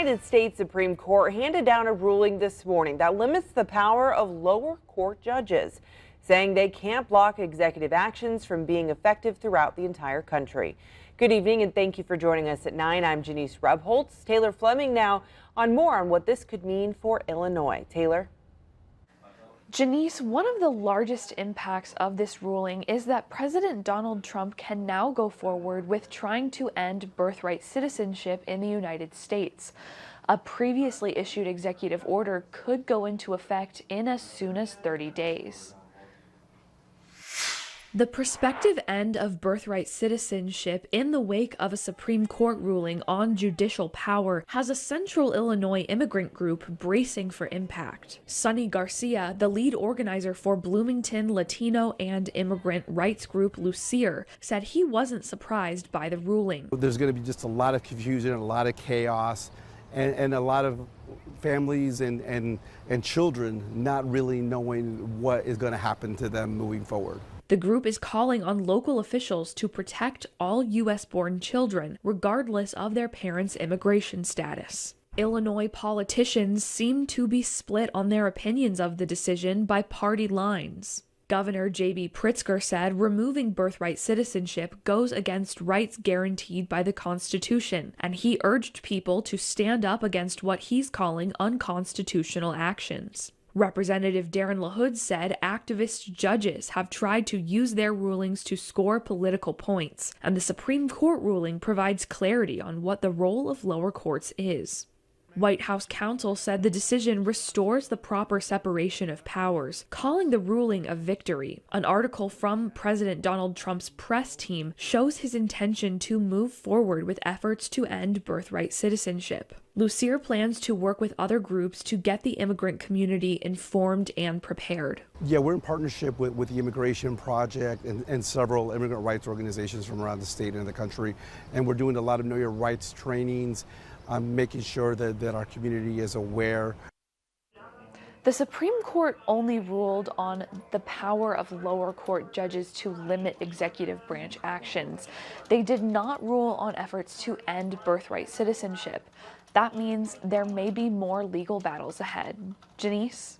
United States Supreme Court handed down a ruling this morning that limits the power of lower court judges, saying they can't block executive actions from being effective throughout the entire country. Good evening and thank you for joining us at 9. I'm Janice Rebholz. Taylor Fleming now on more on what this could mean for Illinois. Taylor? Janice, one of the largest impacts of this ruling is that President Donald Trump can now go forward with trying to end birthright citizenship in the United States. A previously issued executive order could go into effect in as soon as 30 days. The prospective end of birthright citizenship in the wake of a Supreme Court ruling on judicial power has a central Illinois immigrant group bracing for impact. Sonny Garcia, the lead organizer for Bloomington Latino and immigrant rights group Lucier, said he wasn't surprised by the ruling. There's going to be just a lot of confusion, a lot of chaos, and a lot of families and children not really knowing what is going to happen to them moving forward. The group is calling on local officials to protect all U.S.-born children, regardless of their parents' immigration status. Illinois politicians seem to be split on their opinions of the decision by party lines. Governor J.B. Pritzker said removing birthright citizenship goes against rights guaranteed by the Constitution, and he urged people to stand up against what he's calling unconstitutional actions. Representative Darren LaHood said activist judges have tried to use their rulings to score political points, and the Supreme Court ruling provides clarity on what the role of lower courts is. White House counsel said the decision restores the proper separation of powers, calling the ruling a victory. An article from President Donald Trump's press team shows his intention to move forward with efforts to end birthright citizenship. Lucier plans to work with other groups to get the immigrant community informed and prepared. Yeah, we're in partnership with the Immigration Project and several immigrant rights organizations from around the state and the country, and we're doing a lot of Know Your Rights trainings, making sure that our community is aware. The Supreme Court only ruled on the power of lower court judges to limit executive branch actions. They did not rule on efforts to end birthright citizenship. That means there may be more legal battles ahead. Janice?